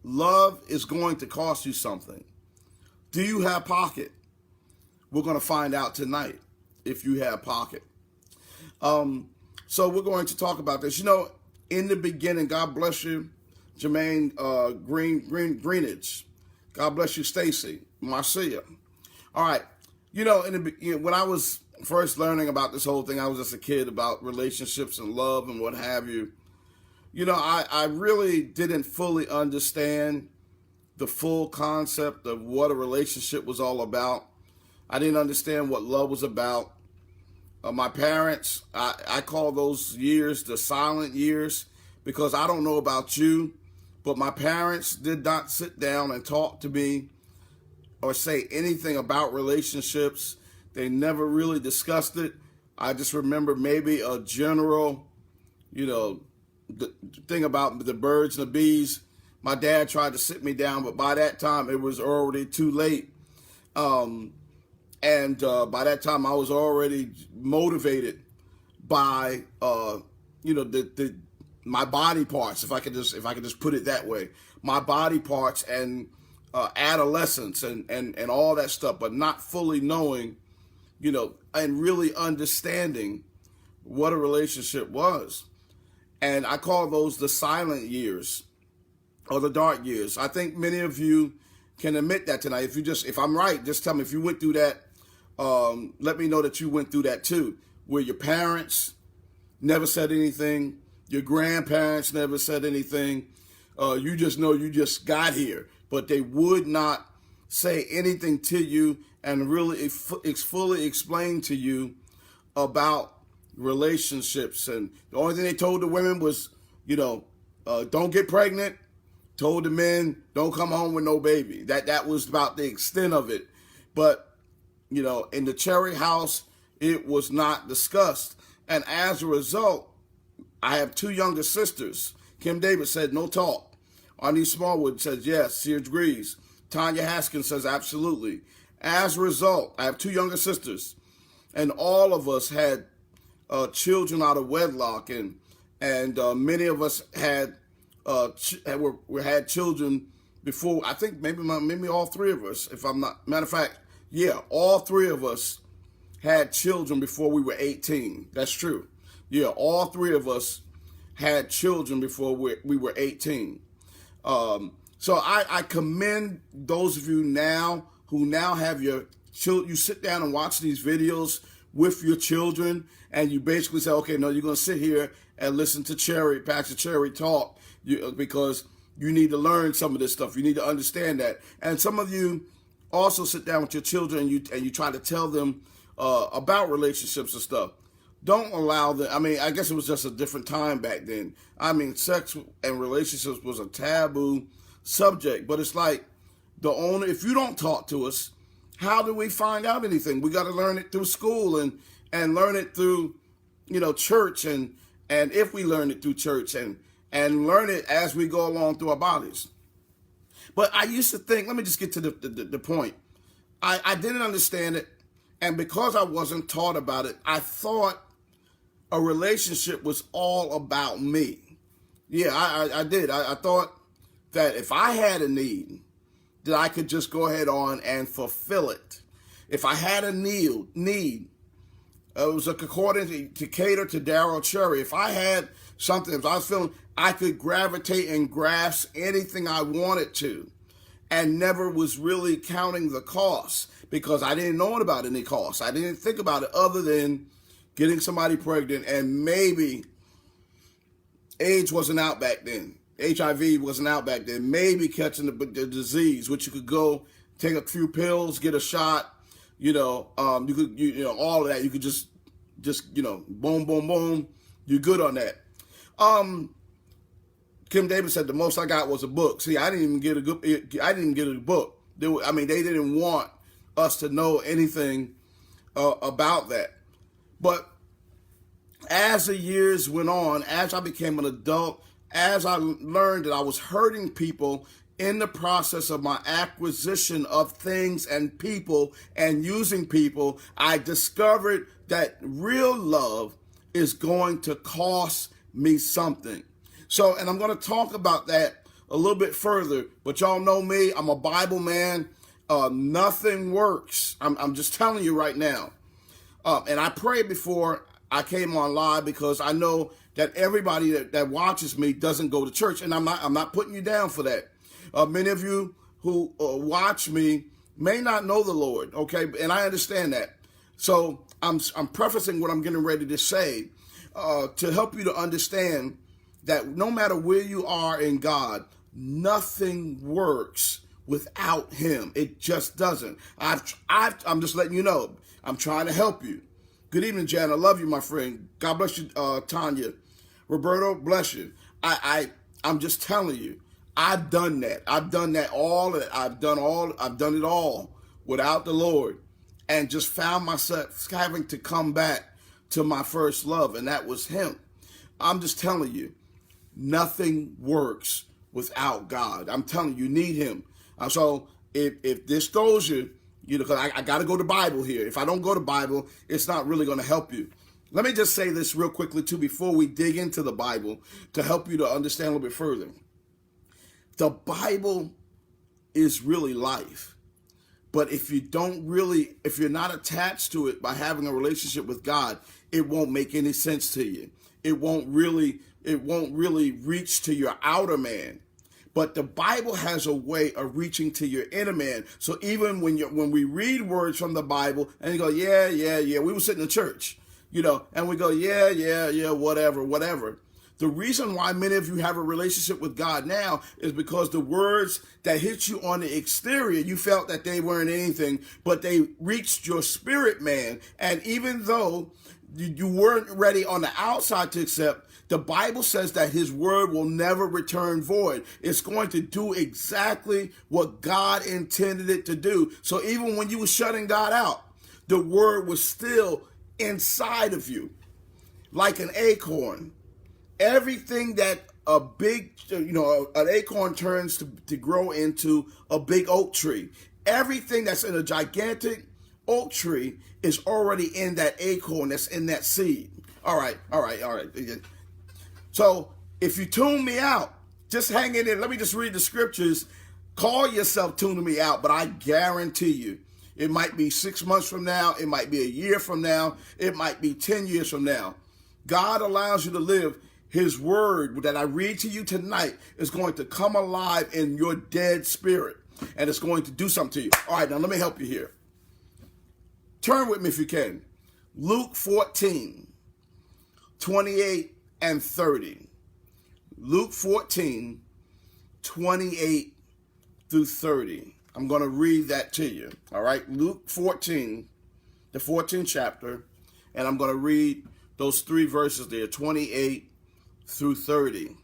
love is going to cost you something. Do you have pocket? We're going to find out tonight if you have pocket. So we're going to talk about this. In the beginning, God bless you, Jermaine Greenidge. God bless you, Stacy, Marcia. All right. When I was first learning about this whole thing, I was just a kid about relationships and love and what have you. I really didn't fully understand the full concept of what a relationship was all about. I didn't understand what love was about. My parents, I call those years the silent years, because I don't know about you, but my parents did not sit down and talk to me or say anything about relationships. They never really discussed it. I just remember maybe a general, the thing about the birds and the bees. My dad tried to sit me down, but by that time it was already too late. And by that time I was already motivated by, my body parts, if I could just put it that way, my body parts and adolescence and all that stuff, but not fully knowing, and really understanding what a relationship was. And I call those the silent years or the dark years. I think many of you can admit that tonight. If I'm right, just tell me if you went through that. Let me know that you went through that too, where your parents never said anything, your grandparents never said anything. You just know you just got here, but they would not say anything to you and really fully explain to you about relationships. And the only thing they told the women was, don't get pregnant. Told the men, don't come home with no baby. That was about the extent of it. But, in the Cherry house, it was not discussed. And as a result, I have two younger sisters. Kim Davis said, no talk. Arnie Smallwood says, yes, she agrees. Tanya Haskins says, absolutely. As a result, I have two younger sisters, and all of us had children out of wedlock, and many of us had had children before. I think maybe all three of us, if I'm not, matter of fact, yeah, all three of us had children before we were 18. That's true. Yeah, all three of us had children before we were 18. So I commend those of you now who now have your children. You sit down and watch these videos with your children, and you basically say, okay, no, you're going to sit here and listen to Pastor Cherry talk, because you need to learn some of this stuff. You need to understand that. And some of you also sit down with your children and you try to tell them about relationships and stuff. Don't allow them. I guess it was just a different time back then. Sex and relationships was a taboo subject, but it's like if you don't talk to us, how do we find out anything? We got to learn it through school and learn it through, church, and if we learn it through church and learn it as we go along through our bodies. But I used to think, let me just get to the point. I didn't understand it, and because I wasn't taught about it, I thought a relationship was all about me. Yeah, I did. I thought that if I had a need, that I could just go ahead on and fulfill it. If I had a need, it was according to cater to Darryl Cherry. If I had something, if I was feeling, I could gravitate and grasp anything I wanted to, and never was really counting the costs, because I didn't know about any costs. I didn't think about it other than getting somebody pregnant, and maybe AIDS wasn't out back then. HIV wasn't out back then. Maybe catching the disease, which you could go take a few pills, get a shot. You could all of that. You could just boom, boom, boom. You're good on that. Kim Davis said the most I got was a book. See, I didn't even get a book. They didn't want us to know anything about that. But as the years went on, as I became an adult, as I learned that I was hurting people in the process of my acquisition of things and people and using people, I discovered that real love is going to cost me something. So, and I'm going to talk about that a little bit further. But y'all know me. I'm a Bible man. Nothing works. I'm just telling you right now. And I prayed before I came on live because I know that everybody that watches me doesn't go to church, and I'm not putting you down for that. Many of you who watch me may not know the Lord, okay, and I understand that. So I'm prefacing what I'm getting ready to say to help you to understand that no matter where you are in God, nothing works without Him. It just doesn't. I'm just letting you know. I'm trying to help you. Good evening, Jan. I love you, my friend. God bless you, Tanya. Roberto, bless you. I'm just telling you. I've done that. I've done that all. I've done it all without the Lord, and just found myself having to come back to my first love, and that was Him. I'm just telling you, nothing works without God. I'm telling you, you need Him. So if this throws you, because I got to go to Bible here. If I don't go to Bible, it's not really going to help you. Let me just say this real quickly, too, before we dig into the Bible to help you to understand a little bit further. The Bible is really life. But if you're not attached to it by having a relationship with God, it won't make any sense to you. It won't really reach to your outer man. But the Bible has a way of reaching to your inner man. So even when we read words from the Bible and you go, yeah, we were sitting in church, and we go, yeah, whatever. The reason why many of you have a relationship with God now is because the words that hit you on the exterior, you felt that they weren't anything, but they reached your spirit man. And even though you weren't ready on the outside to accept, the Bible says that His word will never return void. It's going to do exactly what God intended it to do. So even when you were shutting God out, the word was still inside of you, like an acorn. Everything that an acorn turns to grow into a big oak tree. Everything that's in a gigantic oak tree is already in that acorn, that's in that seed. All right. So if you tune me out, just hang in there. Let me just read the scriptures. Call yourself tuning me out, but I guarantee you, it might be 6 months from now. It might be a year from now. It might be 10 years from now. God allows you to live. His word that I read to you tonight is going to come alive in your dead spirit, and it's going to do something to you. All right, now let me help you here. Turn with me if you can. Luke 14, 28 and 30. Luke 14, 28 through 30. I'm going to read that to you. All right, Luke 14, the 14th chapter, and I'm going to read those 3 verses there, 28 through 30.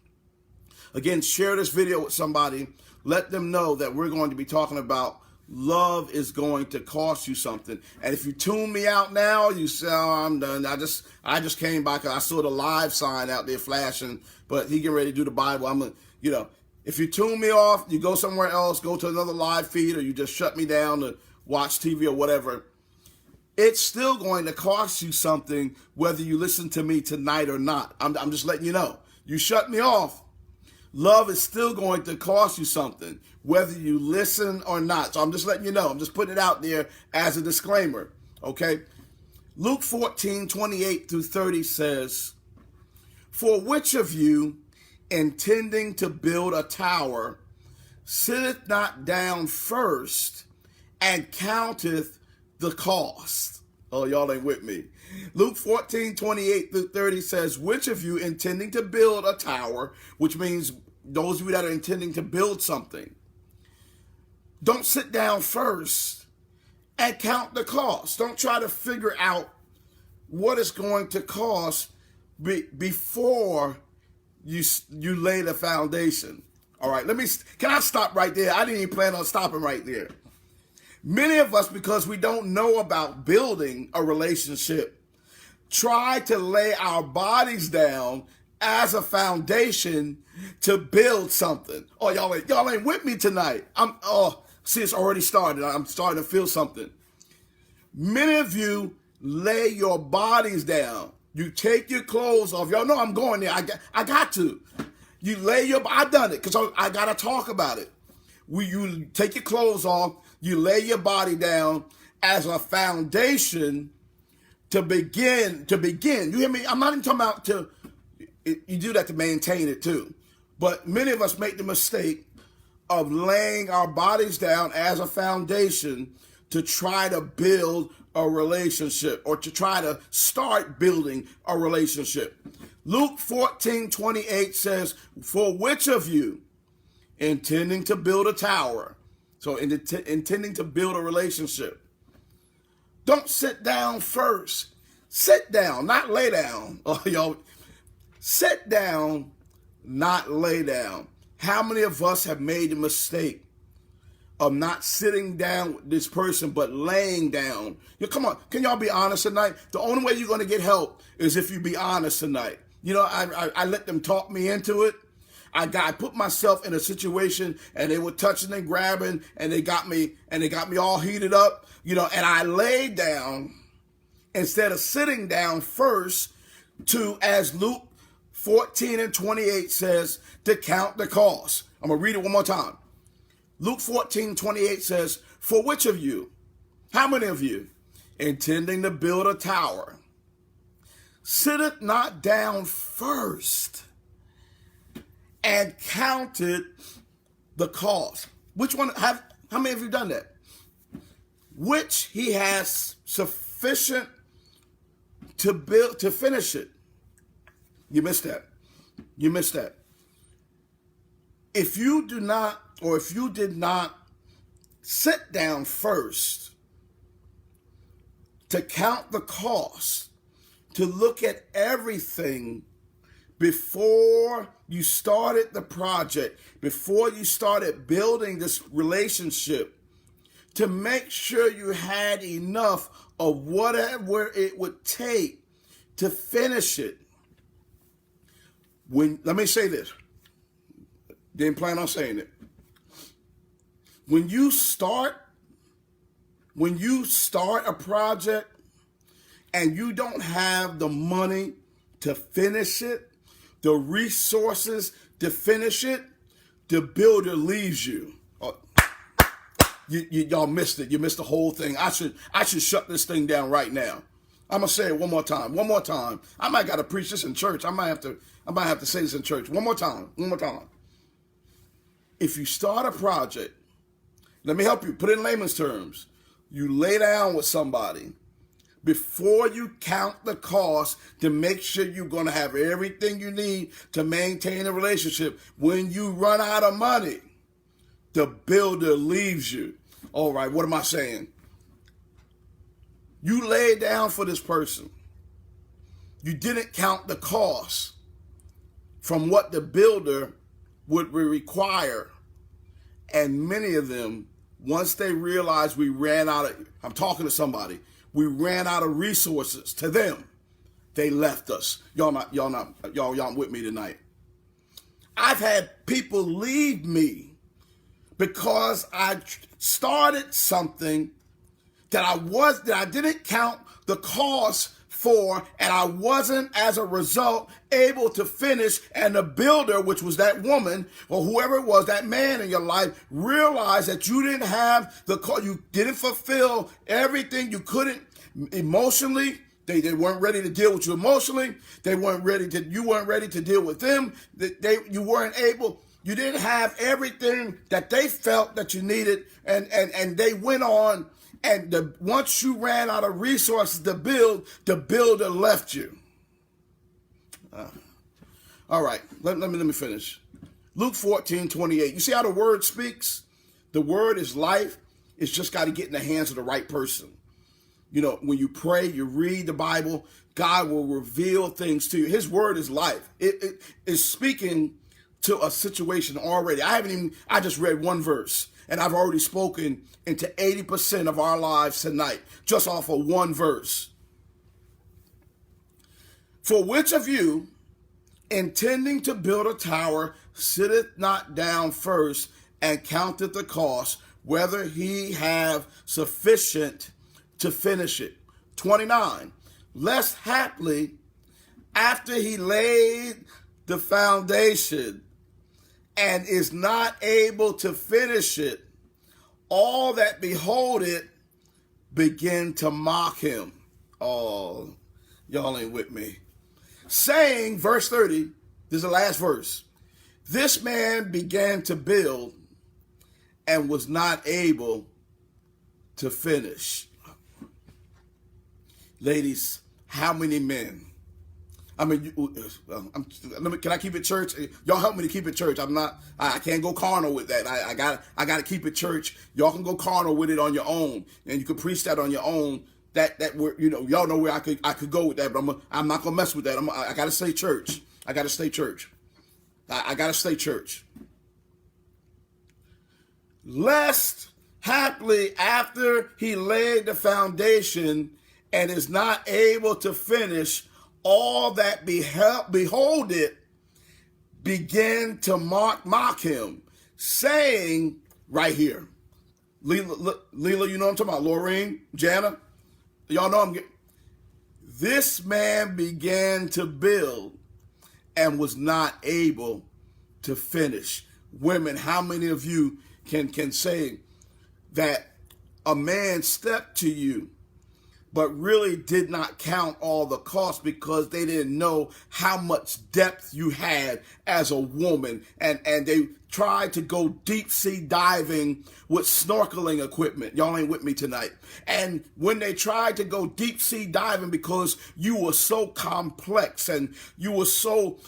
Again, share this video with somebody. Let them know that we're going to be talking about love is going to cost you something. And if you tune me out now, you say, oh, I'm done. I just came by because I saw the live sign out there flashing, but he getting ready to do the Bible. If you tune me off, you go somewhere else, go to another live feed, or you just shut me down to watch TV or whatever. It's still going to cost you something whether you listen to me tonight or not. I'm just letting you know. You shut me off, love is still going to cost you something whether you listen or not. So I'm just letting you know. I'm just putting it out there as a disclaimer, okay? Luke 14, 28 through 30 says, "For which of you, intending to build a tower, sitteth not down first and counteth the cost?" Oh, y'all ain't with me. Luke 14, 28 through 30 says, "Which of you intending to build a tower," which means those of you that are intending to build something, don't sit down first and count the cost. Don't try to figure out what it's going to cost before you lay the foundation. All right, can I stop right there? I didn't even plan on stopping right there. Many of us, because we don't know about building a relationship, try to lay our bodies down as a foundation to build something. Oh, y'all ain't with me tonight. See, it's already started. I'm starting to feel something. Many of you lay your bodies down. You take your clothes off. Y'all know I'm going there. I got to. You lay I've done it because I got to talk about it. You take your clothes off, you lay your body down as a foundation to begin. You hear me? I'm not even talking about you do that to maintain it too. But many of us make the mistake of laying our bodies down as a foundation to try to build a relationship or to try to start building a relationship. Luke 14:28 says, for which of you intending to build a tower, so intending to build a relationship, don't sit down first. Sit down, not lay down. Oh, y'all, sit down, not lay down. How many of us have made the mistake of not sitting down with this person, but laying down? Come on, can y'all be honest tonight? The only way you're going to get help is if you be honest tonight. You know, I let them talk me into it. I put myself in a situation and they were touching and grabbing and they got me all heated up, you know, and I laid down instead of sitting down first as Luke 14:28 says, to count the cost. I'm going to read it one more time. Luke 14:28 says, for which of you, how many of you, intending to build a tower, sitteth not down first and counted the cost? Which one, how many of you done that? Which he has sufficient to build, to finish it. You missed that. You missed that. If you do not, or if you did not sit down first to count the cost, to look at everything before you started the project, before you started building this relationship, to make sure you had enough of whatever it would take to finish it. Let me say this. Didn't plan on saying it. When you start a project and you don't have the money to finish it, the resources to finish it, the builder leaves you. Y'all missed it. You missed the whole thing. I should shut this thing down right now. I'm gonna say it one more time. One more time. I might gotta preach this in church. I might have to say this in church. One more time. One more time. If you start a project, let me help you. Put it in layman's terms. You lay down with somebody before you count the cost to make sure you're going to have everything you need to maintain a relationship. When you run out of money, the builder leaves you. All right, what am I saying? You lay down for this person. You didn't count the cost from what the builder would require. And many of them, once they realized we ran out of, I'm talking to somebody, we ran out of resources to them, they left us. Y'all with me tonight. I've had people leave me because I started something that I didn't count the cost for, and I wasn't, as a result, able to finish. And the builder, which was that woman or whoever it was, that man in your life, realized that you didn't have you didn't fulfill everything. You couldn't emotionally. They weren't ready to deal with you emotionally. You weren't ready to deal with them. You weren't able. You didn't have everything that they felt that you needed, and they went on. And once you ran out of resources to build, the builder left you. All right, let me finish. Luke 14:28. You see how the word speaks? The word is life. It's just got to get in the hands of the right person. You know, when you pray, you read the Bible, God will reveal things to you. His word is life. It is speaking to a situation already. I just read one verse. And I've already spoken into 80% of our lives tonight, just off of one verse. For which of you, intending to build a tower, sitteth not down first and counteth the cost, whether he have sufficient to finish it? 29. Lest haply, after he laid the foundation, and is not able to finish it, all that behold it begin to mock him. Oh, y'all ain't with me. Saying, verse 30, this is the last verse. This man began to build and was not able to finish. Ladies, how many men? I mean, can I keep it church? Y'all help me to keep it church. I can't go carnal with that. I got to keep it church. Y'all can go carnal with it on your own, and you can preach that on your own. That y'all know where I could go with that, but I'm not gonna mess with that. I got to stay church. I got to stay church. I got to stay church. Lest haply after he laid the foundation and is not able to finish, all that behold it begin to mock him, saying, right here, Leela, you know what I'm talking about, Laureen, Jana, y'all know this man began to build and was not able to finish. Women, how many of you can say that a man stepped to you but really did not count all the costs because they didn't know how much depth you had as a woman, and they tried to go deep sea diving with snorkeling equipment. Y'all ain't with me tonight. And when they tried to go deep sea diving because you were so complex and you were so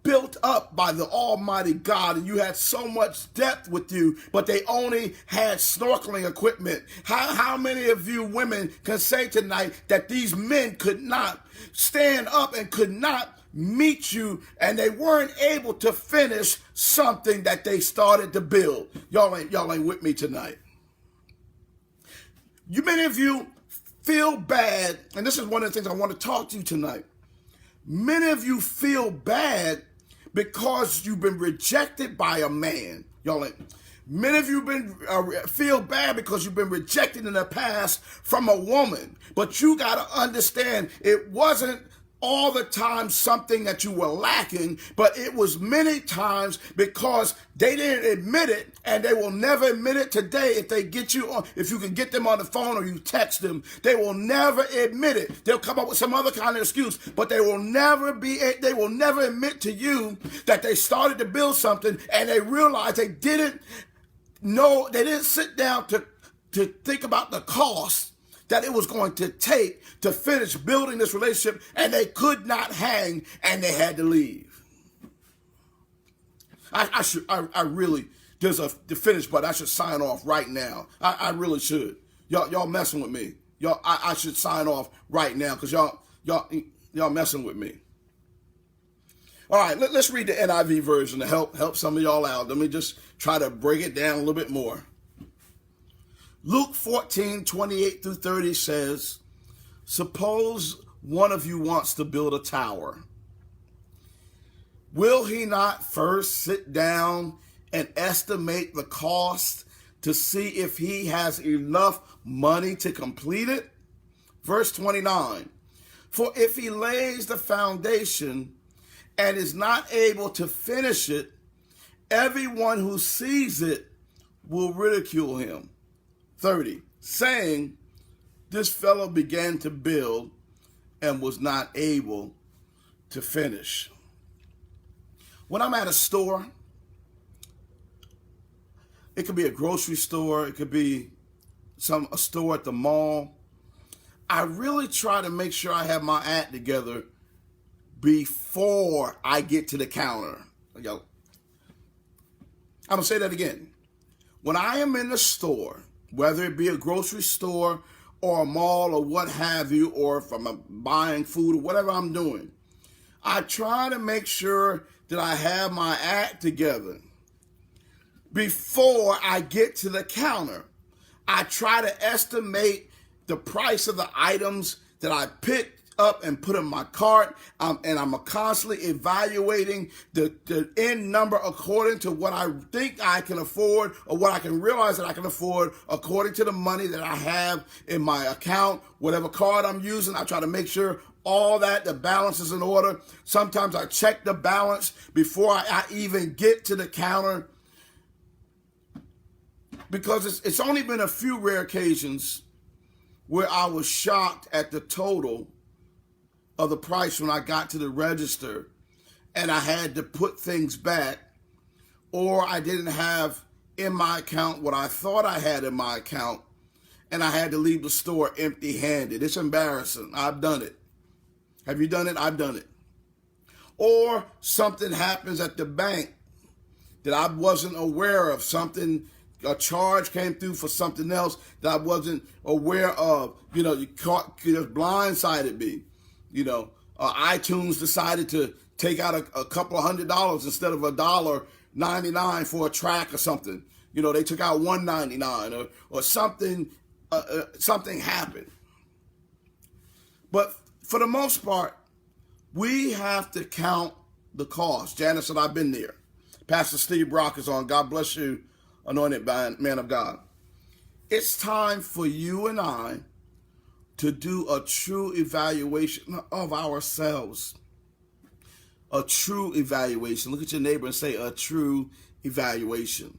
built up by the Almighty God, and you had so much depth with you, but they only had snorkeling equipment. How many of you women can say tonight that these men could not stand up and could not meet you, and they weren't able to finish something that they started to build? Y'all ain't with me tonight. Many of you feel bad, and this is one of the things I want to talk to you tonight. Many of you feel bad because you've been rejected by a man. Many of you feel bad because you've been rejected in the past from a woman. But you got to understand, it wasn't all the time something that you were lacking, but it was many times because they didn't admit it, and they will never admit it today. If you can get them on the phone or you text them, they will never admit it. They'll come up with some other kind of excuse, but they will never admit to you that they started to build something and they realized they didn't sit down to think about the cost that it was going to take to finish building this relationship, and they could not hang, and they had to leave. I really, there's a finish button. I should sign off right now. I really should. Y'all messing with me. I should sign off right now because y'all messing with me. All right, let's read the NIV version to help some of y'all out. Let me just try to break it down a little bit more. Luke 14:28-30 says, suppose one of you wants to build a tower. Will he not first sit down and estimate the cost to see if he has enough money to complete it? Verse 29, for if he lays the foundation and is not able to finish it, everyone who sees it will ridicule him. 30, saying, this fellow began to build and was not able to finish. When I'm at a store, it could be a grocery store, it could be a store at the mall, I really try to make sure I have my act together before I get to the counter. I'm going to say that again. When I am in the store, whether it be a grocery store or a mall or what have you, or if I'm buying food or whatever I'm doing, I try to make sure that I have my act together before I get to the counter. I try to estimate the price of the items that I pick up and put in my cart, and I'm constantly evaluating the end number according to what I think I can afford, or what I can realize that I can afford according to the money that I have in my account. Whatever card I'm using, I try to make sure all that, the balance is in order. Sometimes I check the balance before I even get to the counter, because it's only been a few rare occasions where I was shocked at the total of the price when I got to the register and I had to put things back, or I didn't have in my account what I thought I had in my account, and I had to leave the store empty-handed. It's embarrassing. I've done it. Have you done it? I've done it. Or something happens at the bank that I wasn't aware of. A charge came through for something else that I wasn't aware of. You just blindsided me. iTunes decided to take out a couple of $100 instead of $1.99 for a track or something. They took out $1.99 or something. Something happened. But for the most part, we have to count the cost. Janice said, I've been there. Pastor Steve Brock is on. God bless you, anointed man of God. It's time for you and I to do a true evaluation of ourselves. A true evaluation. Look at your neighbor and say, a true evaluation.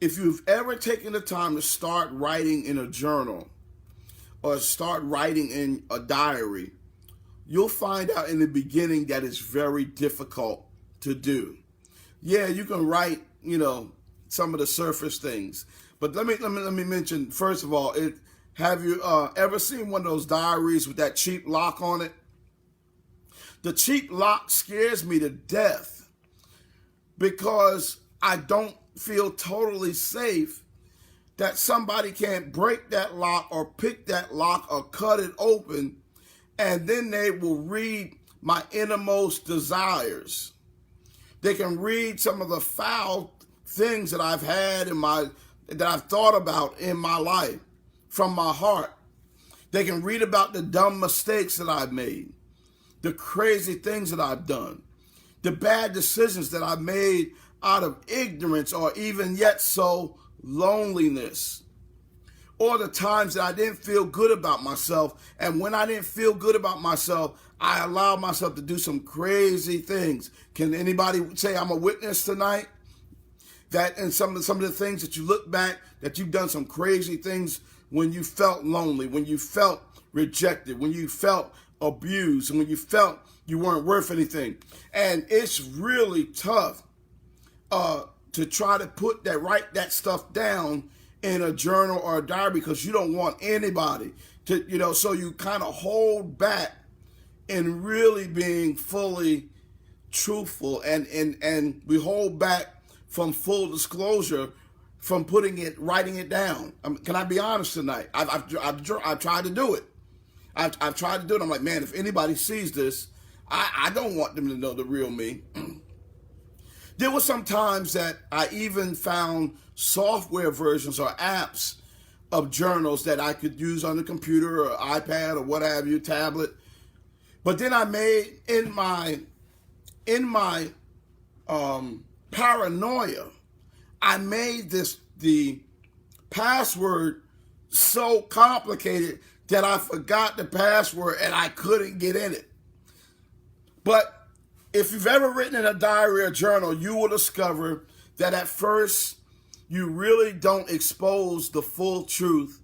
If you've ever taken the time to start writing in a journal or start writing in a diary, you'll find out in the beginning that it's very difficult to do. Yeah, you can write, some of the surface things. But let me mention, first of all, have you ever seen one of those diaries with that cheap lock on it? The cheap lock scares me to death because I don't feel totally safe that somebody can't break that lock or pick that lock or cut it open, and then they will read my innermost desires. They can read some of the foul things that I've had that I've thought about in my life from my heart. They can read about the dumb mistakes that I've made, the crazy things that I've done, the bad decisions that I've made out of ignorance or even yet so loneliness, or the times that I didn't feel good about myself. And when I didn't feel good about myself, I allowed myself to do some crazy things. Can anybody say I'm a witness tonight? That and some of the things that you look back, that you've done some crazy things when you felt lonely, when you felt rejected, when you felt abused, and when you felt you weren't worth anything. And it's really tough to try to write that stuff down in a journal or a diary, because you don't want anybody to, so you kind of hold back in really being fully truthful, and we hold back from full disclosure, from writing it down. Can I be honest tonight? I've tried to do it. I've tried to do it. I'm like, man, if anybody sees this, I don't want them to know the real me. There were some times that I even found software versions or apps of journals that I could use on the computer or iPad or what have you, tablet. But then I made in my paranoia, I made the password so complicated that I forgot the password and I couldn't get in it. But if you've ever written in a diary or journal, you will discover that at first you really don't expose the full truth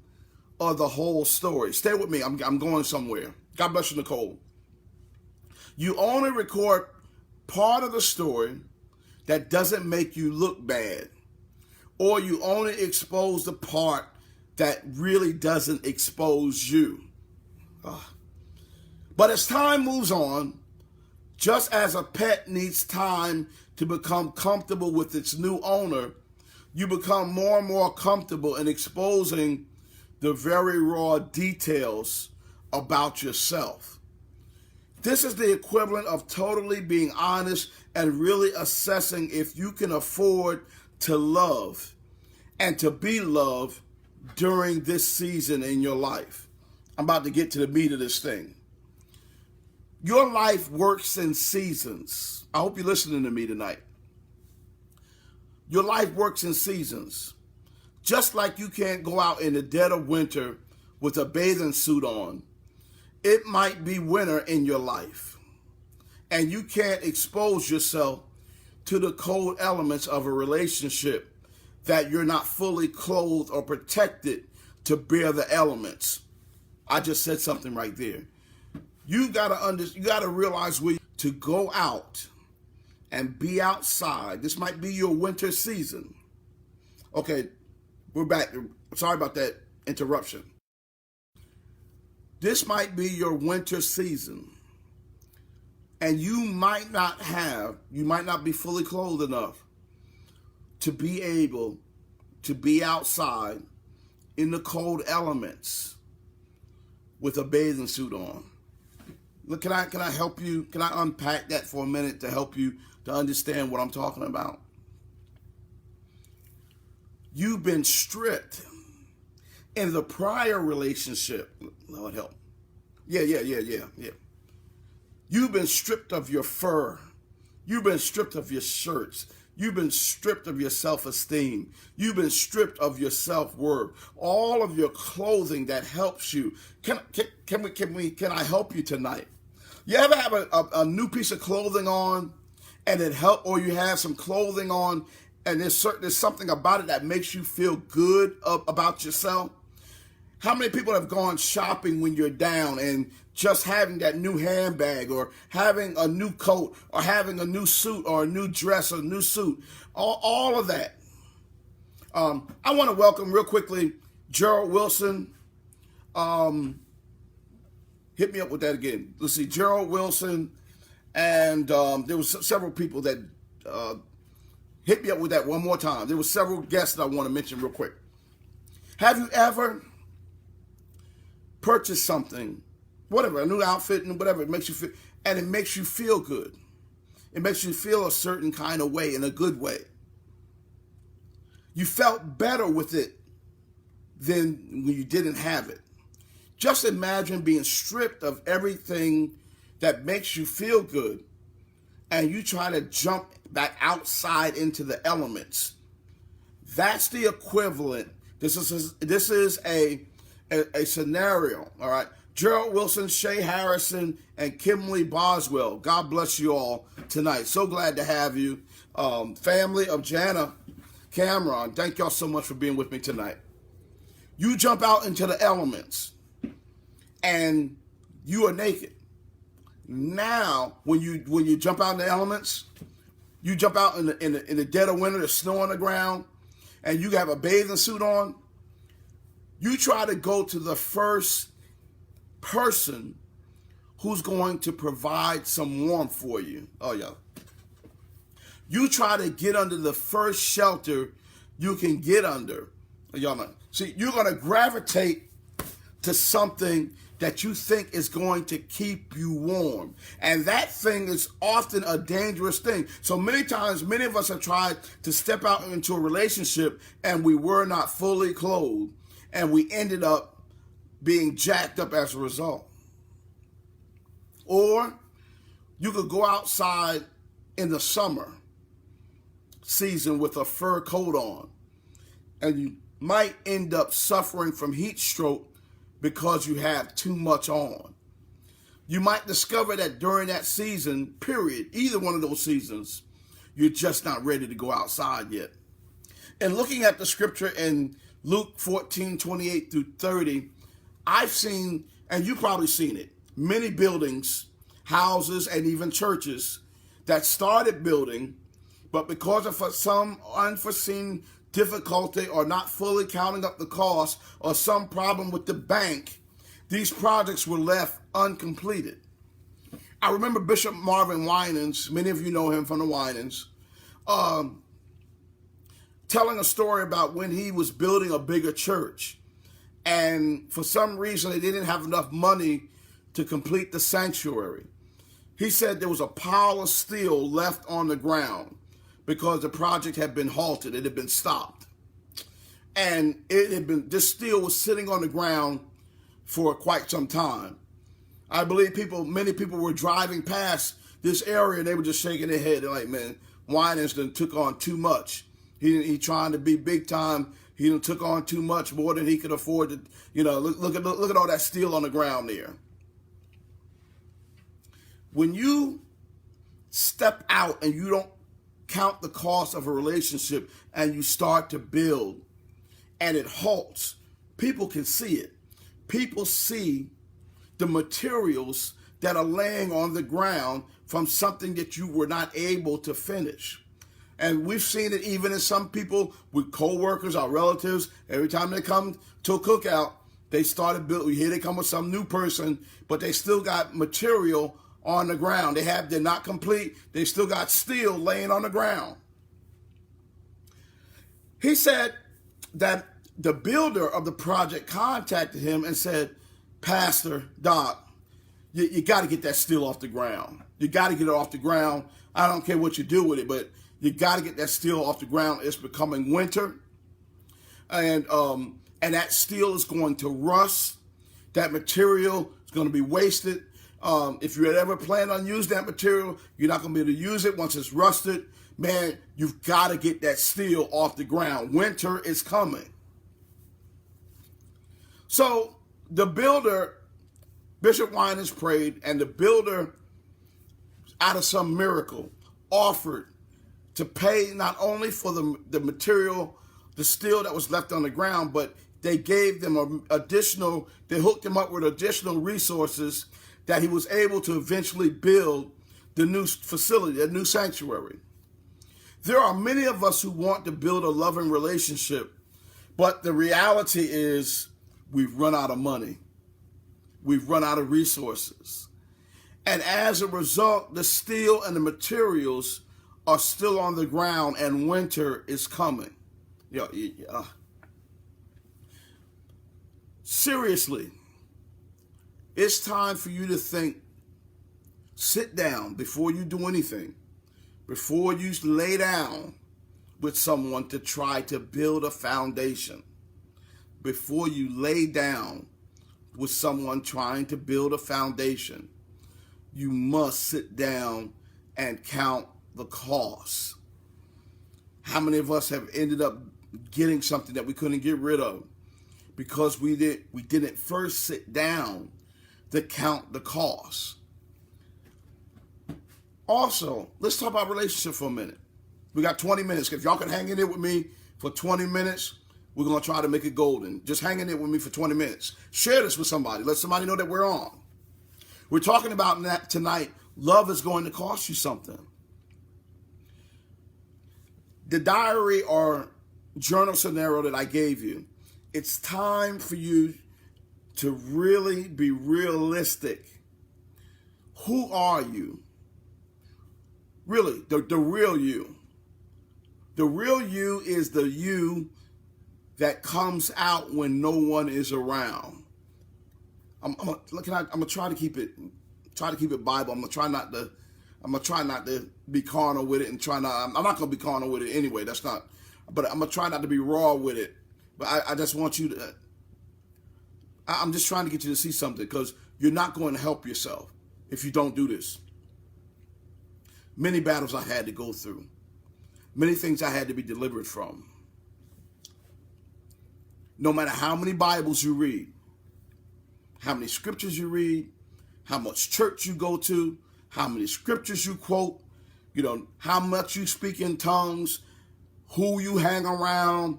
or the whole story. Stay with me. I'm going somewhere. God bless you, Nicole. You only record part of the story that doesn't make you look bad, or you only expose the part that really doesn't expose you. But as time moves on, just as a pet needs time to become comfortable with its new owner, you become more and more comfortable in exposing the very raw details about yourself. This is the equivalent of totally being honest and really assessing if you can afford to love and to be loved during this season in your life. I'm about to get to the meat of this thing. Your life works in seasons. I hope you're listening to me tonight. Your life works in seasons. Just like you can't go out in the dead of winter with a bathing suit on It might be winter in your life, and you can't expose yourself to the cold elements of a relationship that you're not fully clothed or protected to bear the elements. I just said something right there. You gotta realize to go out and be outside. This might be your winter season. Okay, we're back. Sorry about that interruption. This might be your winter season. And you might not be fully clothed enough to be able to be outside in the cold elements with a bathing suit on. Look, can I help you? Can I unpack that for a minute to help you to understand what I'm talking about? You've been stripped in the prior relationship. Lord help. Yeah. You've been stripped of your fur. You've been stripped of your shirts. You've been stripped of your self-esteem. You've been stripped of your self-worth. All of your clothing that helps you. Can I help you tonight? You ever have a new piece of clothing on and or you have some clothing on and there's something about it that makes you feel good about yourself? How many people have gone shopping when you're down and just having that new handbag or having a new coat or having a new suit or a new dress or a new suit, all of that. I want to welcome real quickly Gerald Wilson. Hit me up with that again. Let's see, Gerald Wilson, and there was several people that hit me up with that one more time. There were several guests that I want to mention real quick. Have you ever purchase something, whatever, a new outfit and whatever, it makes you feel, and it makes you feel good. It makes you feel a certain kind of way, in a good way. You felt better with it than when you didn't have it. Just imagine being stripped of everything that makes you feel good, and you try to jump back outside into the elements. That's the equivalent. This is a scenario, all right? Gerald Wilson, Shay Harrison, and Kimberly Boswell. God bless you all tonight. So glad to have you. Family of Jana Cameron, thank y'all so much for being with me tonight. You jump out into the elements, and you are naked. Now, when you jump out in the elements, you jump out in the dead of winter, there's snow on the ground, and you have a bathing suit on. You try to go to the first person who's going to provide some warmth for you. Oh, yeah. You try to get under the first shelter you can get under. Y'all know. See, you're going to gravitate to something that you think is going to keep you warm. And that thing is often a dangerous thing. So many times, many of us have tried to step out into a relationship and we were not fully clothed. And we ended up being jacked up as a result. Or you could go outside in the summer season with a fur coat on, and you might end up suffering from heat stroke because you have too much on. You might discover that during that season, period, either one of those seasons, you're just not ready to go outside yet. And looking at the scripture in Luke 14:28-30, I've seen, and you've probably seen it, many buildings, houses, and even churches that started building, but because of some unforeseen difficulty or not fully counting up the cost or some problem with the bank, these projects were left uncompleted. I remember Bishop Marvin Winans, many of you know him from the Winans, telling a story about when he was building a bigger church. And for some reason, they didn't have enough money to complete the sanctuary. He said there was a pile of steel left on the ground because the project had been halted. It had been stopped. And this steel was sitting on the ground for quite some time. I believe many people were driving past this area and they were just shaking their head. They're like, man, Winans done took on too much. He trying to be big time. He done took on too much, more than he could afford to. Look at all that steel on the ground there. when you step out and you don't count the cost of a relationship and you start to build and it halts, people can see it. People see the materials that are laying on the ground from something that you were not able to finish. And we've seen it even in some people with co-workers, our relatives. Every time they come to a cookout, they started building. Here they come with some new person, but they still got material on the ground. They're not complete. They still got steel laying on the ground. He said that the builder of the project contacted him and said, Pastor, Doc, you got to get that steel off the ground. You got to get it off the ground. I don't care what you do with it, but you got to get that steel off the ground. It's becoming winter, and that steel is going to rust. That material is going to be wasted. If you had ever planned on using that material, you're not going to be able to use it once it's rusted. Man, you've got to get that steel off the ground. Winter is coming. So the builder, Bishop Winans prayed, and the builder, out of some miracle, offered to pay not only for the material, the steel that was left on the ground, but they gave them they hooked him up with additional resources that he was able to eventually build the new facility, a new sanctuary. There are many of us who want to build a loving relationship, but the reality is we've run out of money. We've run out of resources. And as a result, the steel and the materials are still on the ground and winter is coming. Seriously, it's time for you to think, sit down before you do anything, before you lay down with someone to try to build a foundation, before you lay down with someone trying to build a foundation, you must sit down and count the cost. How many of us have ended up getting something that we couldn't get rid of because we didn't first sit down to count the cost? Also, let's talk about relationship for a minute. We got 20 minutes. If y'all can hang in there with me for 20 minutes, we're going to try to make it golden. Just hang in there with me for 20 minutes. Share this with somebody. Let somebody know that we're on. We're talking about that tonight. Love is going to cost you something. The diary or journal scenario that I gave you, it's time for you to really be realistic. Who are you? Really, the real you. The real you is the you that comes out when no one is around. I'm gonna try to keep it Bible. I'm gonna try not to be carnal with it, and I'm not gonna be carnal with it anyway. But I'm gonna try not to be raw with it. But I just want you to. I'm just trying to get you to see something, because you're not going to help yourself if you don't do this. Many battles I had to go through. Many things I had to be delivered from. No matter how many Bibles you read, how many scriptures you read, how much church you go to, how many scriptures you quote, how much you speak in tongues, who you hang around,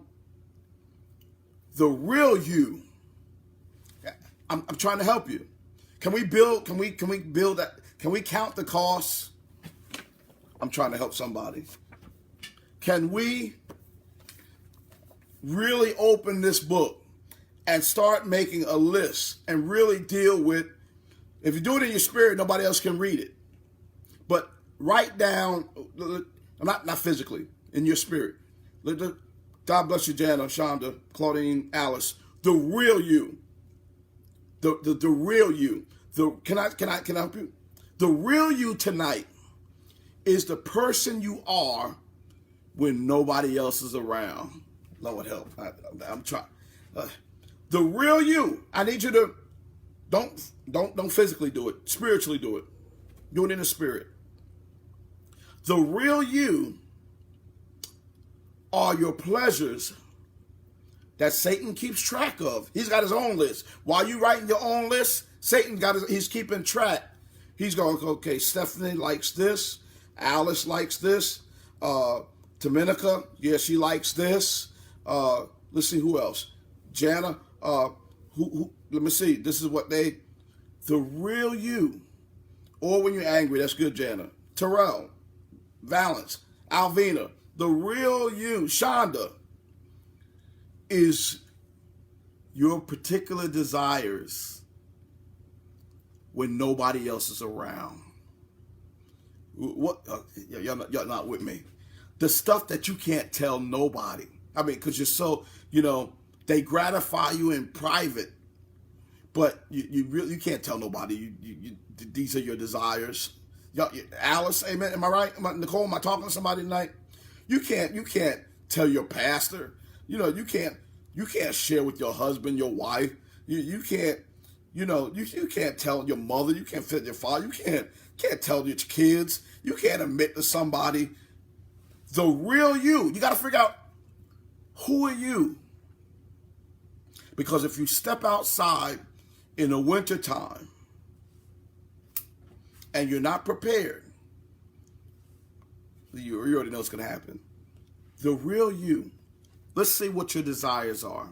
the real you. I'm trying to help you. Can we build that? Can we count the costs? I'm trying to help somebody. Can we really open this book and start making a list and really deal with, if you do it in your spirit, nobody else can read it. But write down, not physically, in your spirit. God bless you, Jana, Shonda, Claudine, Alice. The real you. The real you. Can I help you? The real you tonight is the person you are when nobody else is around. Lord help. I'm trying. The real you. I need you to don't physically do it. Spiritually do it. Do it in the spirit. The real you are your pleasures that Satan keeps track of. He's got his own list. While you writing your own list, he's keeping track. He's going, okay, Stephanie likes this. Alice likes this. Dominica, yeah, she likes this. Let's see who else. Jana, let me see. This is what the real you. Or when you're angry, that's good, Jana. Terrell, Valence, Alvina, the real you, Shonda, is your particular desires when nobody else is around. What? Y'all not with me. The stuff that you can't tell nobody. I mean, because you're so, they gratify you in private, but you can't tell nobody. These are your desires. Alice, amen. Am I right? Nicole, am I talking to somebody tonight? You can't tell your pastor. You can't share with your husband, your wife. You can't, you can't tell your mother. You can't tell your father. You can't tell your kids. You can't admit to somebody. The real you. You got to figure out, who are you? Because if you step outside in the wintertime and you're not prepared, you already know what's going to happen. The real you. Let's see what your desires are.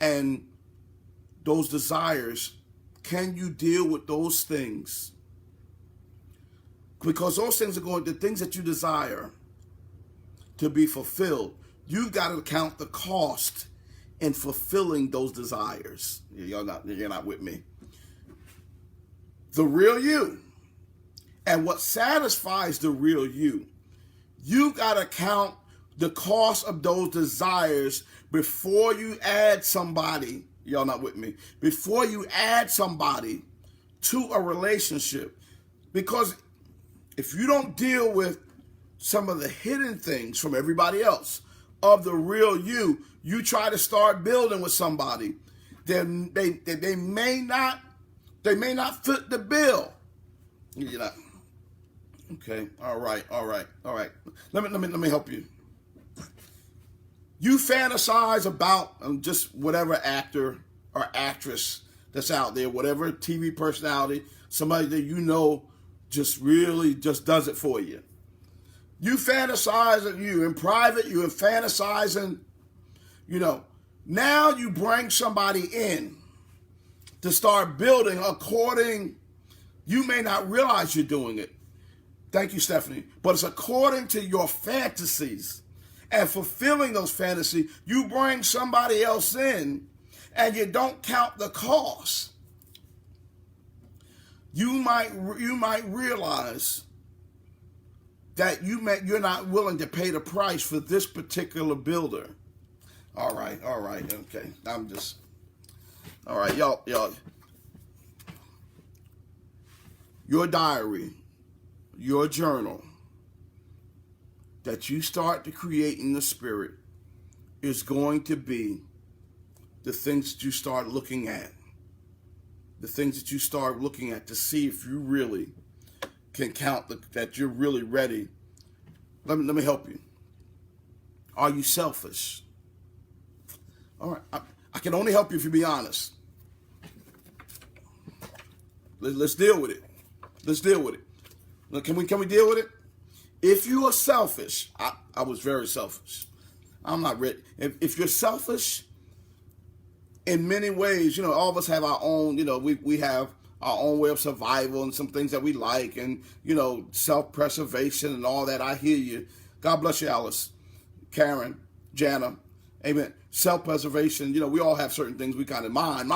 And those desires, can you deal with those things? Because those things the things that you desire to be fulfilled, you've got to count the cost in fulfilling those desires. You're not with me. The real you. And what satisfies the real you, you got to count the cost of those desires before you add somebody. Y'all not with me. Before you add somebody to a relationship. Because if you don't deal with some of the hidden things from everybody else of the real you, you try to start building with somebody, then they may not fit the bill. Okay, all right. Let me help you. You fantasize about just whatever actor or actress that's out there, whatever TV personality, somebody that just really just does it for you. You fantasize at you in private, you are fantasizing, now you bring somebody in to start building according, you may not realize you're doing it. Thank you, Stephanie. But it's according to your fantasies. And fulfilling those fantasies, you bring somebody else in and you don't count the cost. You might realize that you're not willing to pay the price for this particular builder. All right, okay. All right, y'all. Your diary, your journal that you start to create in the spirit is going to be the things that you start looking at. The things that you start looking at to see if you really can count that you're really ready. Let me help you. Are you selfish? All right, I can only help you if you be honest. Let's deal with it. Can we deal with it? If you are selfish, I was very selfish. I'm not ready. If you're selfish, in many ways, all of us have our own, we have our own way of survival and some things that we like and, self-preservation and all that. I hear you. God bless you, Alice, Karen, Jana. Amen. Self-preservation, we all have certain things we kind of mind.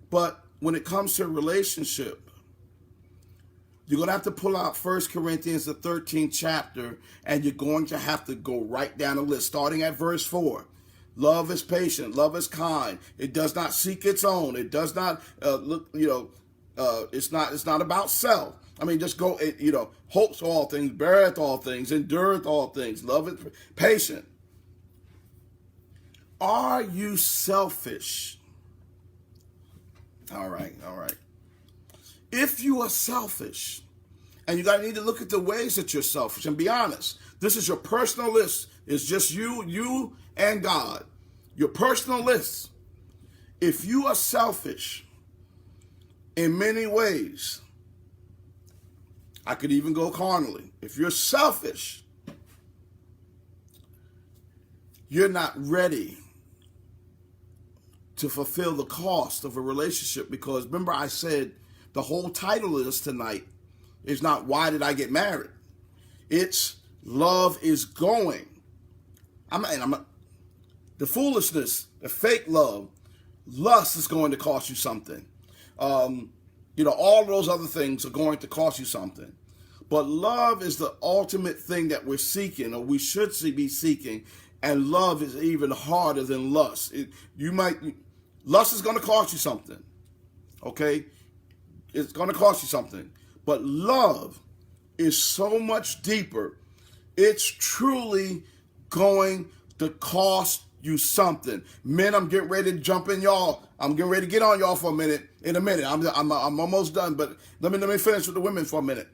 But when it comes to a relationship, you're going to have to pull out 1 Corinthians, the 13th chapter, and you're going to have to go right down the list, starting at verse 4. Love is patient. Love is kind. It does not seek its own. It does not it's not about self. I mean, just go, hopes all things, beareth all things, endureth all things. Love is patient. Are you selfish? All right. If you are selfish, and you need to look at the ways that you're selfish and be honest. This is your personal list. It's just you and God. Your personal list. If you are selfish in many ways, I could even go carnally. If you're selfish, you're not ready to fulfill the cost of a relationship, because remember I said the whole title of this tonight is not why did I get married? It's love is going. The foolishness, the fake love, lust is going to cost you something. All those other things are going to cost you something. But love is the ultimate thing that we're seeking, or we should be seeking. And love is even harder than lust. Lust is going to cost you something. Okay? It's going to cost you something. But love is so much deeper. It's truly going to cost you something. Men, I'm getting ready to jump in y'all. I'm getting ready to get on y'all for a minute. In a minute. I'm almost done, but let me finish with the women for a minute.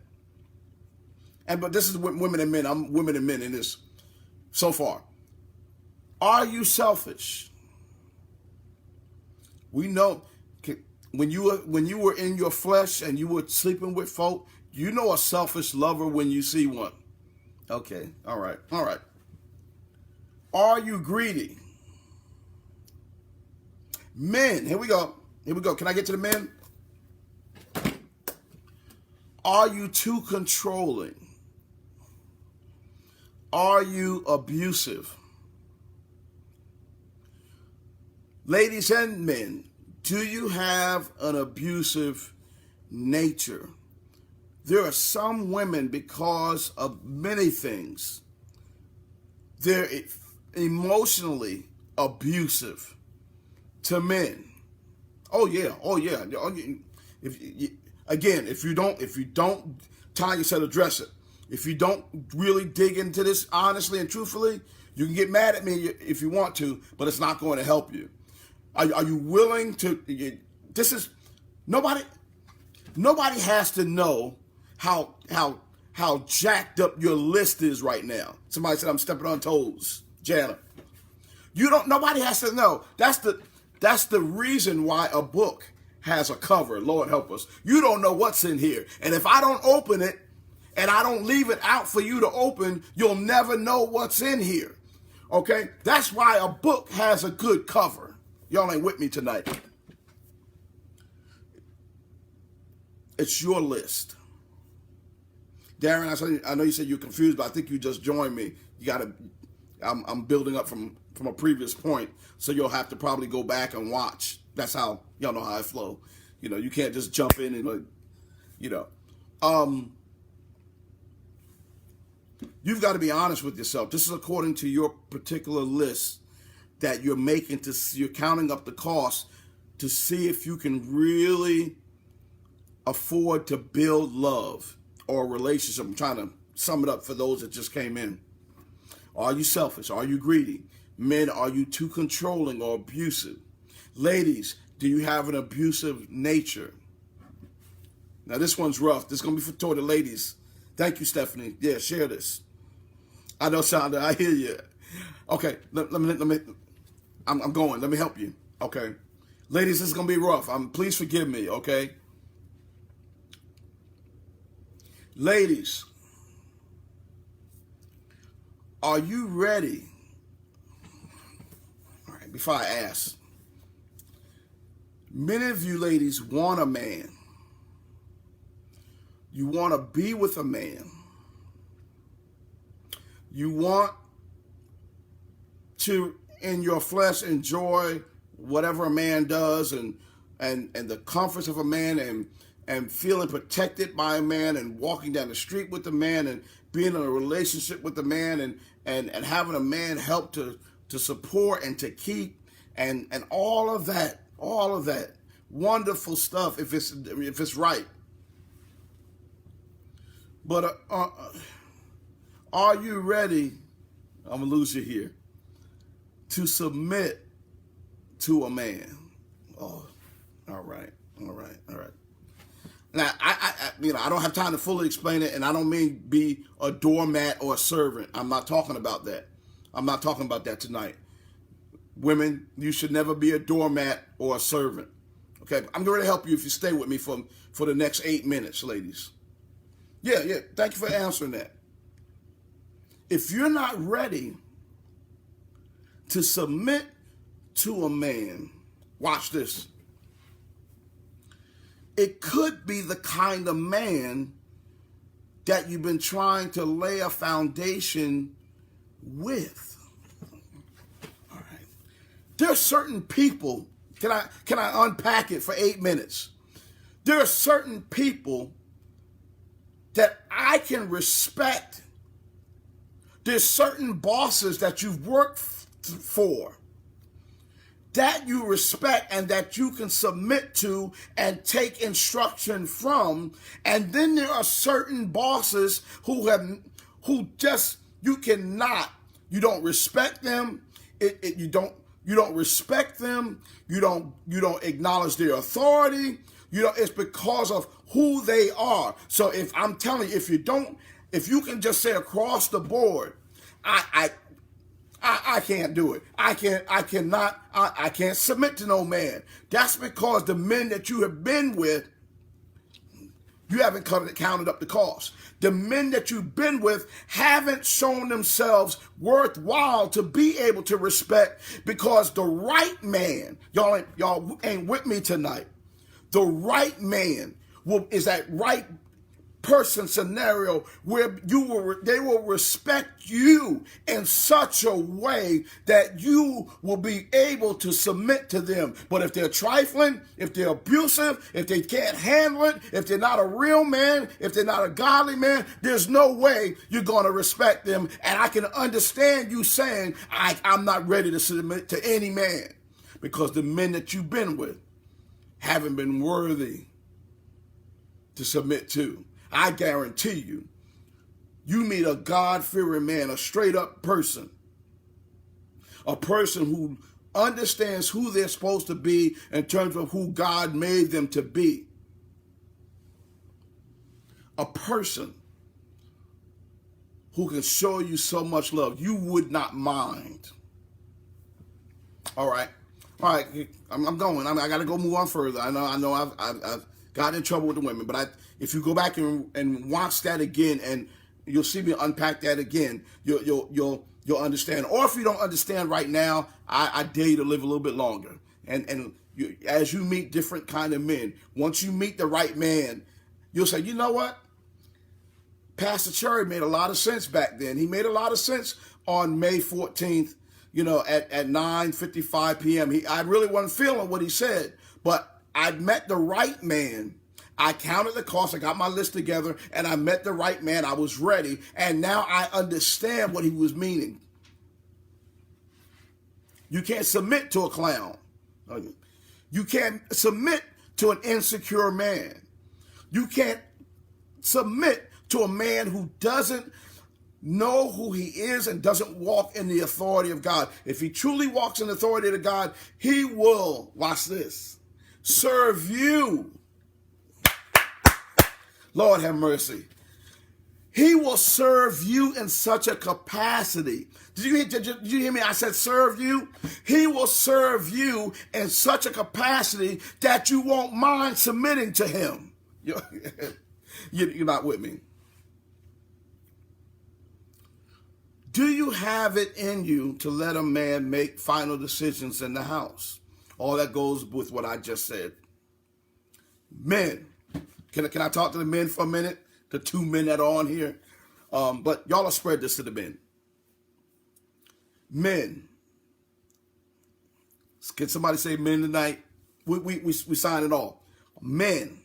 But this is women and men. I'm women and men in this so far. Are you selfish? We know when you were in your flesh and you were sleeping with folk, you know a selfish lover when you see one. Okay, all right. Are you greedy? Men, here we go. Can I get to the men? Are you too controlling? Are you abusive? Ladies and men, do you have an abusive nature? There are some women, because of many things, they're emotionally abusive to men. Oh yeah. If you don't, Tanya said address it. If you don't really dig into this honestly and truthfully, you can get mad at me if you want to, but it's not going to help you. Are you willing to? Nobody has to know how jacked up your list is right now. Somebody said I'm stepping on toes, Jana. Nobody has to know. That's the reason why a book has a cover. Lord help us. You don't know what's in here, and if I don't open it and I don't leave it out for you to open, you'll never know what's in here. Okay, that's why a book has a good cover. Y'all ain't with me tonight. It's your list. Darren, I know you said you're confused, but I think you just joined me. I'm building up from a previous point, so you'll have to probably go back and watch. That's how, y'all know how I flow. You can't just jump in and, you've got to be honest with yourself. This is according to your particular list that you're making. You're counting up the cost to see if you can really afford to build love or a relationship. I'm trying to sum it up for those that just came in. Are you selfish? Are you greedy? Men, are you too controlling or abusive? Ladies, do you have an abusive nature? Now this one's rough. This is going to be toward the ladies. Thank you, Stephanie. Yeah, share this. I know, Shonda, I hear you. Okay, let me. I'm going. Let me help you. Okay, ladies, this is gonna be rough. Please forgive me. Okay, ladies, are you ready? All right. Before I ask, many of you ladies want a man. You want to be with a man. You want to, in your flesh, enjoy whatever a man does and the comforts of a man and feeling protected by a man and walking down the street with a man and being in a relationship with a man and having a man help to support and to keep and all of that wonderful stuff if it's right. But are you ready? I'm going to lose you here. To submit to a man. Oh, all right. Now, I don't have time to fully explain it, and I don't mean be a doormat or a servant. I'm not talking about that. I'm not talking about that tonight. Women, you should never be a doormat or a servant. Okay, I'm going to help you if you stay with me for the next 8 minutes, ladies. Yeah, yeah. Thank you for answering that. If you're not ready to submit to a man, watch this. It could be the kind of man that you've been trying to lay a foundation with. All right. There are certain people, can I unpack it for 8 minutes? There are certain people that I can respect. There's certain bosses that you've worked for that you respect and that you can submit to and take instruction from. And then there are certain bosses who just, you don't respect them. You don't respect them. You don't acknowledge their authority. It's because of who they are. So if I'm telling you, if you can just say across the board, I can't do it. I can't submit to no man. That's because the men that you have been with, you haven't counted up the cost. The men that you've been with haven't shown themselves worthwhile to be able to respect, because the right man, y'all ain't with me tonight. The right man is that right person scenario where they will respect you in such a way that you will be able to submit to them. But if they're trifling, if they're abusive, if they can't handle it, if they're not a real man, if they're not a godly man, there's no way you're going to respect them. And I can understand you saying, I'm not ready to submit to any man, because the men that you've been with haven't been worthy to submit to. I guarantee you meet a God-fearing man, a straight-up person, a person who understands who they're supposed to be in terms of who God made them to be, a person who can show you so much love you would not mind. All right, I'm going. I got to go move on further. I know. I've gotten in trouble with the women, but if you go back and watch that again, and you'll see me unpack that again, you'll understand. Or if you don't understand right now, I dare you to live a little bit longer. And as you meet different kind of men, once you meet the right man, you'll say, you know what? Pastor Cherry made a lot of sense back then. He made a lot of sense on May 14th, at 9:55 p.m. I really wasn't feeling what he said, but I met the right man. I counted the cost. I got my list together, and I met the right man. I was ready, and now I understand what he was meaning. You can't submit to a clown. You can't submit to an insecure man. You can't submit to a man who doesn't know who he is and doesn't walk in the authority of God. If he truly walks in the authority of God, he will, watch this, serve you. Lord have mercy. He will serve you in such a capacity. Did you hear me? I said serve you. He will serve you in such a capacity that you won't mind submitting to him. You're not with me. Do you have it in you to let a man make final decisions in the house? All that goes with what I just said. Men, can I talk to the men for a minute? The 2 men that are on here. But y'all will spread this to the men. Men. Can somebody say men tonight? We sign it off. Men.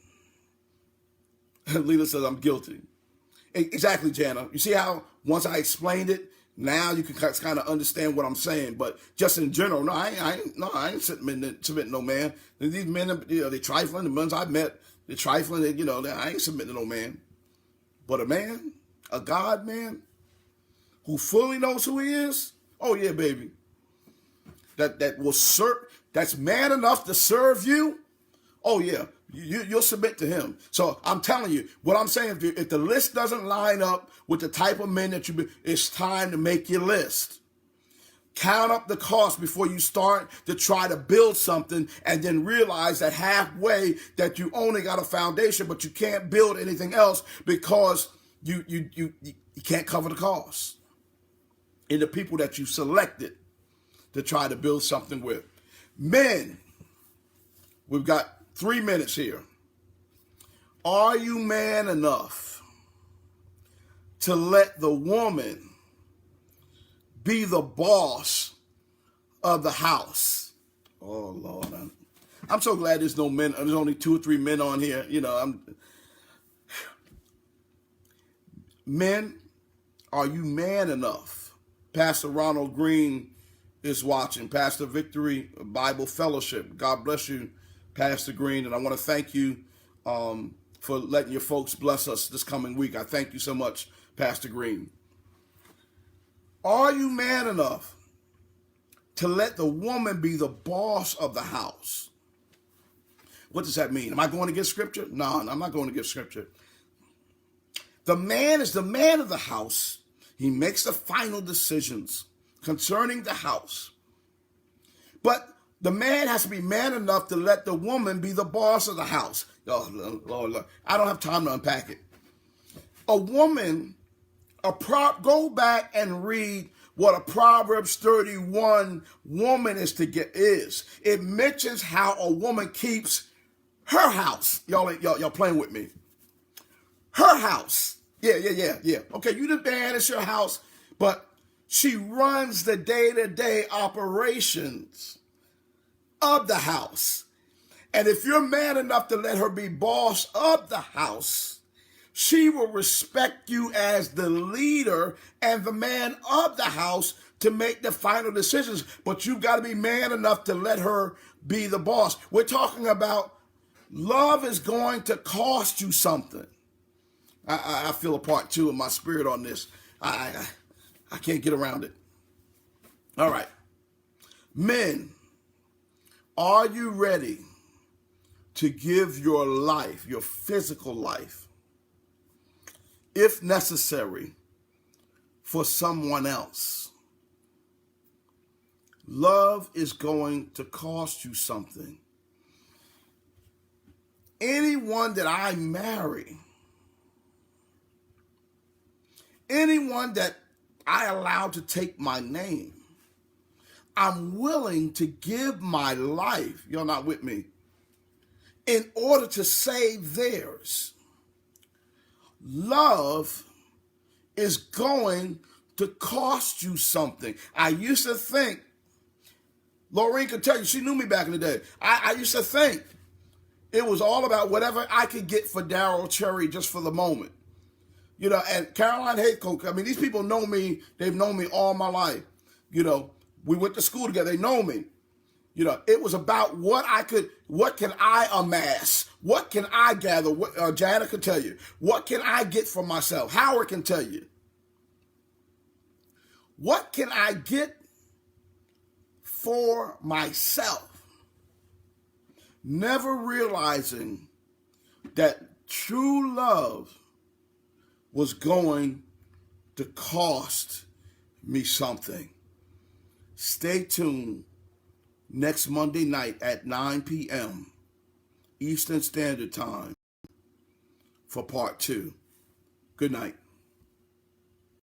Lila says I'm guilty. Exactly, Jana. You see how once I explained it, now you can kind of understand what I'm saying. But just in general, no, I ain't submitting no man. These men, they trifling. The ones I met, they're trifling. I ain't submitting to no man. But a man, a God man, who fully knows who he is, oh yeah, baby. That will serve. That's man enough to serve you. Oh yeah, you'll submit to him. So I'm telling you, what I'm saying, if the list doesn't line up with the type of men that it's time to make your list. Count up the cost before you start to try to build something, and then realize that halfway that you only got a foundation, but you can't build anything else because you can't cover the cost in the people that you selected to try to build something with. Men, we've got 3 minutes here. Are you man enough to let the woman be the boss of the house? Oh, Lord. I'm so glad there's no men. There's only 2 or 3 men on here. Men, are you man enough? Pastor Ronald Green is watching. Pastor Victory Bible Fellowship. God bless you, Pastor Green. And I want to thank you for letting your folks bless us this coming week. I thank you so much, Pastor Green. Are you man enough to let the woman be the boss of the house? What does that mean? Am I going against Scripture? No, I'm not going against Scripture. The man is the man of the house. He makes the final decisions concerning the house. But the man has to be man enough to let the woman be the boss of the house. Oh, Lord. I don't have time to unpack it. A woman, go back and read what a Proverbs 31 woman is. It mentions how a woman keeps her house. Y'all playing with me. Her house. Yeah. Okay, you the man, it's your house, but she runs the day-to-day operations of the house. And if you're man enough to let her be boss of the house, she will respect you as the leader and the man of the house to make the final decisions. But you've got to be man enough to let her be the boss. We're talking about love is going to cost you something. I feel a part 2 of my spirit on this. I can't get around it. All right. Men, are you ready to give your life, your physical life, if necessary, for someone else? Love is going to cost you something. Anyone that I marry, anyone that I allow to take my name, I'm willing to give my life, you're not with me, in order to save theirs. Love is going to cost you something. I used to think, Lorraine could tell you, she knew me back in the day. I used to think it was all about whatever I could get for Darryl Cherry just for the moment. And Caroline Haycock, these people know me. They've known me all my life. We went to school together. They know me. It was about what can I amass? What can I gather? Jana can tell you. What can I get for myself? Howard can tell you. What can I get for myself? Never realizing that true love was going to cost me something. Stay tuned next Monday night at 9 p.m. Eastern Standard Time for part 2. Good night.